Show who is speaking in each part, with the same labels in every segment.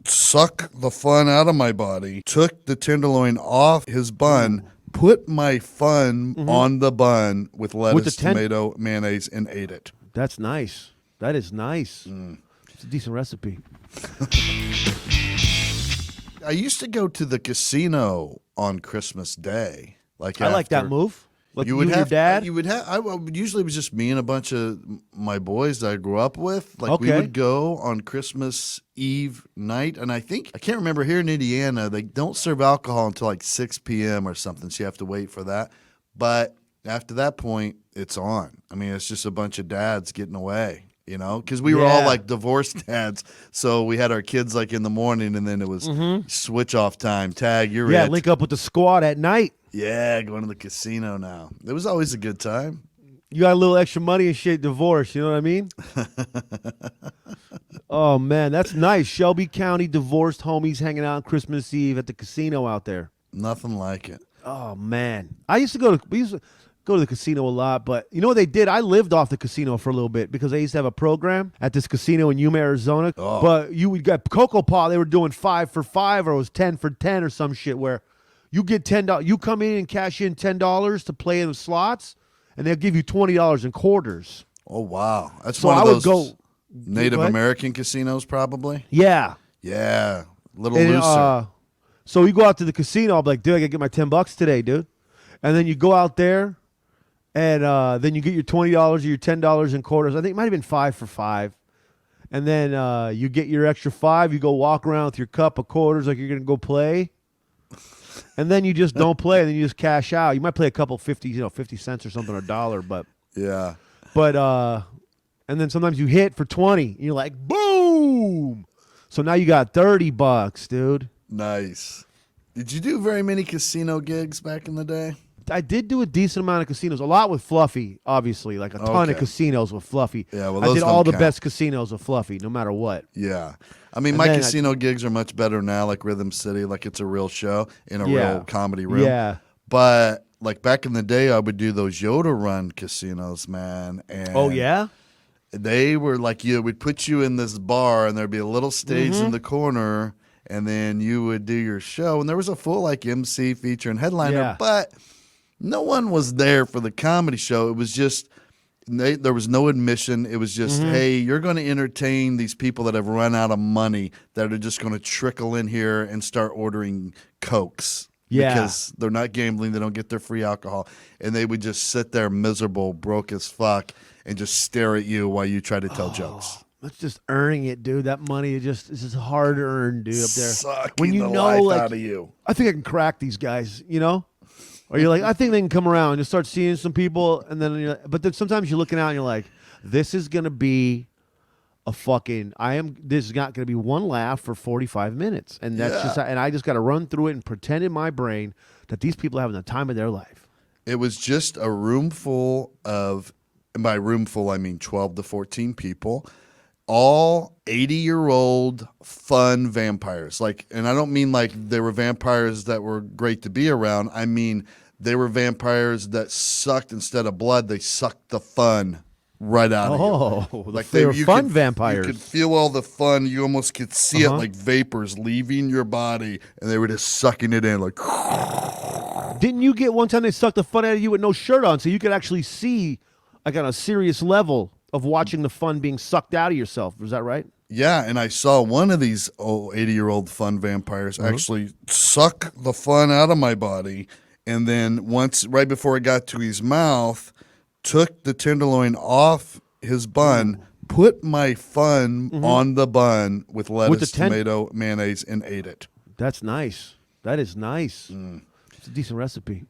Speaker 1: suck the fun out of my body, took the tenderloin off his bun, put my fun on the bun with lettuce, tomato, mayonnaise, and ate it.
Speaker 2: That's nice. That is nice. It's a decent recipe.
Speaker 1: I used to go to the casino on Christmas Day.
Speaker 2: I like that move. Like you and your dad?
Speaker 1: I would usually it was just me and a bunch of my boys that I grew up with. Like we would go on Christmas Eve night, and I can't remember, here in Indiana, they don't serve alcohol until like 6 p.m. or something, so you have to wait for that. But after that point, it's on. I mean, it's just a bunch of dads getting away, you know, because we were all like divorced dads. So we had our kids like in the morning, and then it was switch off time. Tag, you're it.
Speaker 2: Link up with the squad at night.
Speaker 1: Yeah, going to the casino now. It was always a good time.
Speaker 2: You got a little extra money and shit, divorce, you know what I mean? Oh, man, that's nice. Shelby County divorced homies hanging out on Christmas Eve at the casino out there.
Speaker 1: Nothing like it.
Speaker 2: Oh, man. We used to go to the casino a lot, but you know what they did? I lived off the casino for a little bit because I used to have a program at this casino in Yuma, Arizona. Oh. But you would get Cocoa Paw, they were doing 5 for 5, or it was 10 for 10 or some shit where you get $10. You come in and cash in $10 to play in the slots, and they'll give you $20 in quarters.
Speaker 1: Oh wow, that's one of those Native American casinos, probably.
Speaker 2: Yeah,
Speaker 1: a little looser.
Speaker 2: So you go out to the casino. I'm like, dude, I gotta get my $10 today, dude. And then you go out there, and then you get your $20 or your $10 in quarters. I think it might have been 5 for 5. And then you get your extra 5. You go walk around with your cup of quarters like you're gonna go play. And then you just don't play, and then you just cash out. You might play a couple 50 cents or something, or $1, but
Speaker 1: yeah.
Speaker 2: But and then sometimes you hit for 20, and you're like, boom! So now you got $30, dude.
Speaker 1: Nice. Did you do very many casino gigs back in the day?
Speaker 2: I did do a decent amount of casinos, a lot with Fluffy, obviously, like a ton of casinos with Fluffy.
Speaker 1: Yeah, well,
Speaker 2: I did all the best casinos with Fluffy, no matter what.
Speaker 1: Yeah. I mean, my casino gigs are much better now, like Rhythm City, like it's a real show in a real comedy room.
Speaker 2: Yeah.
Speaker 1: But like back in the day, I would do those Yoda Run casinos, man. And
Speaker 2: oh, yeah?
Speaker 1: They were like, we'd put you in this bar, and there'd be a little stage in the corner, and then you would do your show. And there was a full like MC, feature, and headliner, but no one was there for the comedy show. It was just, there was no admission. It was just, hey, you're going to entertain these people that have run out of money that are just going to trickle in here and start ordering Cokes. Yeah. Because they're not gambling. They don't get their free alcohol. And they would just sit there miserable, broke as fuck, and just stare at you while you try to tell jokes.
Speaker 2: That's just earning it, dude. That money is just hard earned, dude, up there.
Speaker 1: Sucking when you the know, life like, out of you.
Speaker 2: I think I can crack these guys, you know? Or you're like, I think they can come around and just start seeing some people, and then you're like, but then sometimes you're looking out and you're like, this is gonna be a fucking this is not gonna be one laugh for 45 minutes. And that's just, and I just gotta run through it and pretend in my brain that these people are having the time of their life.
Speaker 1: It was just a room full of, and by room full I mean 12 to 14 people, all 80-year-old fun vampires. Like, and I don't mean like they were vampires that were great to be around. I mean they were vampires that sucked, instead of blood, they sucked the fun right out of you.
Speaker 2: Like they were fun vampires.
Speaker 1: You could feel all the fun. You almost could see it like vapors leaving your body, and they were just sucking it in like.
Speaker 2: Didn't you get one time they sucked the fun out of you with no shirt on, so you could actually see like on a serious level of watching the fun being sucked out of yourself? Was that right?
Speaker 1: Yeah, and I saw one of these 80-year-old fun vampires actually suck the fun out of my body, and then once, right before it got to his mouth, took the tenderloin off his bun, put my fun on the bun with lettuce, tomato, mayonnaise, and ate it.
Speaker 2: That's nice. That is nice. It's a decent recipe.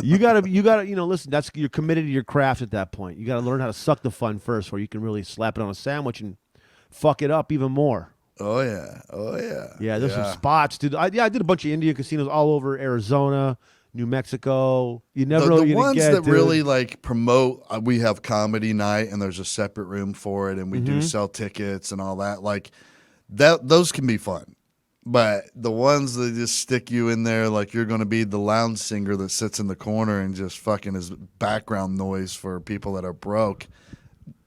Speaker 2: You gotta, listen, you're committed to your craft at that point. You gotta learn how to suck the fun first, where you can really slap it on a sandwich and fuck it up even more.
Speaker 1: Oh yeah.
Speaker 2: Yeah, there's some spots, dude. I did a bunch of Indian casinos all over Arizona, New Mexico. You never know
Speaker 1: the ones that really like promote. We have comedy night, and there's a separate room for it, and we do sell tickets and all that. Like that, those can be fun. But the ones that just stick you in there like you're going to be the lounge singer that sits in the corner and just fucking is background noise for people that are broke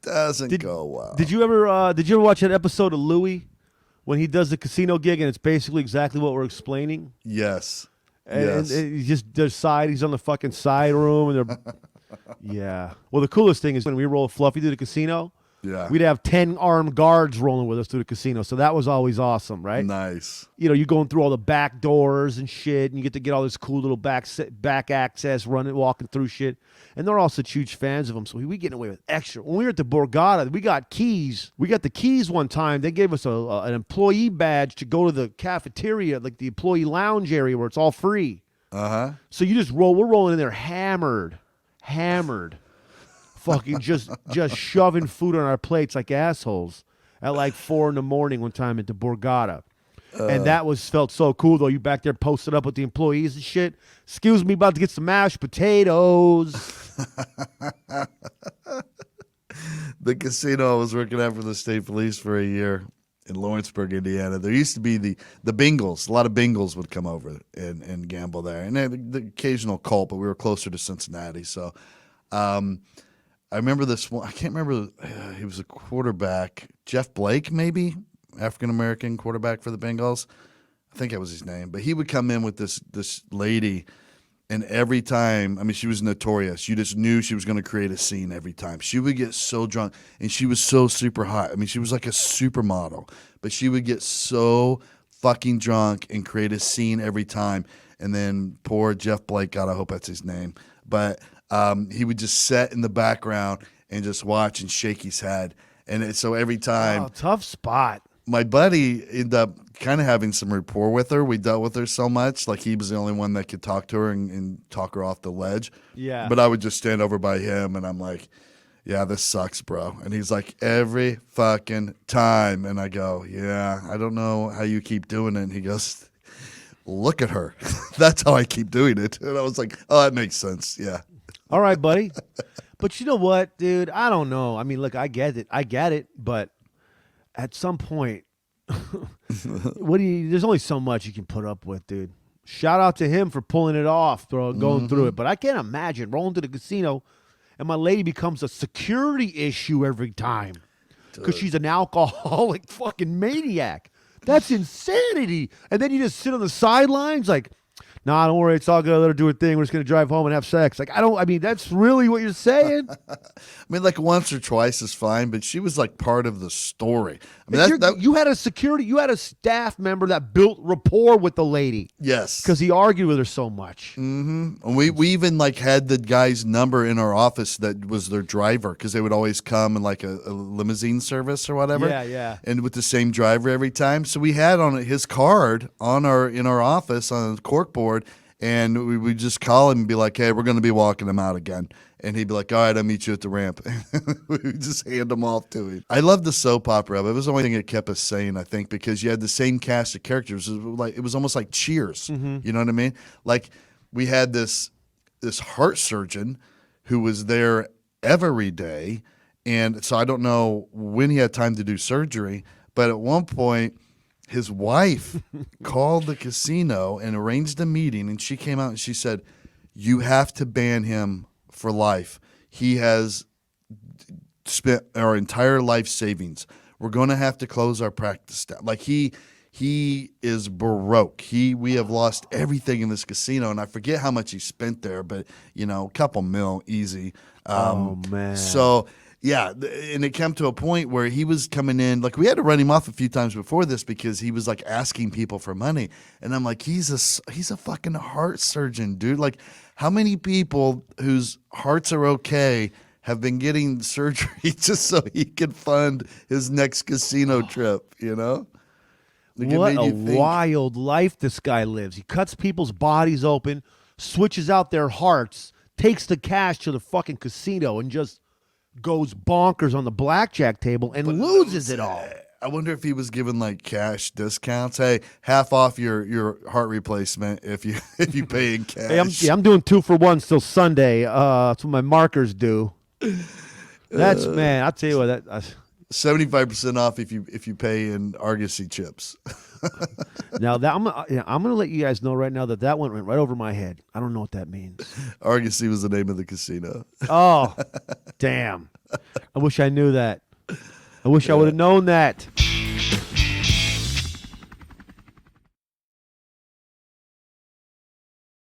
Speaker 1: doesn't go well.
Speaker 2: Did you ever watch that episode of Louie when he does the casino gig, and it's basically exactly what we're explaining.
Speaker 1: Yes.
Speaker 2: And he just does he's on the fucking side room, and they're yeah. Well, the coolest thing is when we roll Fluffy through the casino.
Speaker 1: Yeah.
Speaker 2: We'd have 10 armed guards rolling with us through the casino, so that was always awesome, right?
Speaker 1: Nice.
Speaker 2: You know, you're going through all the back doors and shit, and you get to get all this cool little back access, walking through shit. And they're all such huge fans of them, so we getting away with extra. When we were at the Borgata, we got keys. We got the keys one time. They gave us an employee badge to go to the cafeteria, like the employee lounge area where it's all free.
Speaker 1: Uh-huh.
Speaker 2: So you just roll. We're rolling in there hammered. Fucking just shoving food on our plates like assholes at like 4 a.m. one time at the Borgata. And that felt so cool, though. You back there posted up with the employees and shit. Excuse me, about to get some mashed potatoes.
Speaker 1: The casino I was working at for the state police for a year in Lawrenceburg, Indiana. There used to be the Bengals. A lot of Bengals would come over and gamble there. And the occasional Colt, but we were closer to Cincinnati. So I remember this one. I can't remember. He was a quarterback. Jeff Blake, maybe? African-American quarterback for the Bengals. I think that was his name. But he would come in with this lady, and every time, I mean, she was notorious. You just knew she was going to create a scene every time. She would get so drunk, and she was so super hot. I mean, she was like a supermodel. But she would get so fucking drunk and create a scene every time. And then poor Jeff Blake, God, I hope that's his name. But he would just sit in the background and just watch and shake his head. And so every time.
Speaker 2: Oh, tough spot.
Speaker 1: My buddy ended up kind of having some rapport with her. We dealt with her so much. Like, he was the only one that could talk to her and talk her off the ledge.
Speaker 2: Yeah.
Speaker 1: But I would just stand over by him, and I'm like, yeah, this sucks, bro. And he's like, every fucking time. And I go, yeah, I don't know how you keep doing it. And he goes, look at her. That's how I keep doing it. And I was like, oh, that makes sense. Yeah.
Speaker 2: All right, buddy. But you know what, dude? I don't know. I mean, look, I get it. But at some point, there's only so much you can put up with, dude. Shout out to him for pulling it off, going through it. But I can't imagine rolling to the casino and my lady becomes a security issue every time because she's an alcoholic fucking maniac. That's insanity. And then you just sit on the sidelines like, nah, don't worry, it's all good. Let her do her thing. We're just gonna drive home and have sex. Like, I mean, that's really what you're saying?
Speaker 1: I mean, like, once or twice is fine, but she was like part of the story. I mean,
Speaker 2: you had a staff member that built rapport with the lady.
Speaker 1: Yes,
Speaker 2: because he argued with her so much.
Speaker 1: Mm-hmm. And we even like had the guy's number in our office that was their driver, because they would always come in like a limousine service or whatever.
Speaker 2: Yeah.
Speaker 1: And with the same driver every time, so we had on his card in our office on the corkboard. And we would just call him and be like, hey, we're going to be walking him out again. And he'd be like, all right, I'll meet you at the ramp. We would just hand him off to him. I love the soap opera. But it was the only thing that kept us sane, I think, because you had the same cast of characters. It was almost like Cheers. Mm-hmm. You know what I mean? Like, we had this heart surgeon who was there every day. And so I don't know when he had time to do surgery. But at one point, his wife called the casino and arranged a meeting, and she came out and she said, you have to ban him for life. He has spent our entire life savings. We're going to have to close our practice down. Like, he is Baroque. We have lost everything in this casino, and I forget how much he spent there, but, a couple mil easy.
Speaker 2: Oh, man.
Speaker 1: So... yeah, and it came to a point where he was coming in, like, we had to run him off a few times before this because he was like asking people for money, and I'm like, he's a fucking heart surgeon, dude. Like, how many people whose hearts are okay have been getting surgery just so he could fund his next casino trip? Like,
Speaker 2: what a wild life this guy lives. He cuts people's bodies open, switches out their hearts, takes the cash to the fucking casino, and just goes bonkers on the blackjack table and loses it all.
Speaker 1: I wonder if he was given like cash discounts. Hey, half off your heart replacement if you pay in cash.
Speaker 2: Hey, I'm doing 2 for 1 till Sunday. That's what my markers do. That's man. I'll tell you what.
Speaker 1: 75% off if you pay in Argosy chips.
Speaker 2: Now that I'm gonna let you guys know right now that went right over my head. I don't know what that means.
Speaker 1: Argosy was the name of the casino.
Speaker 2: Oh, damn! I wish I knew that. I wish I would have known that.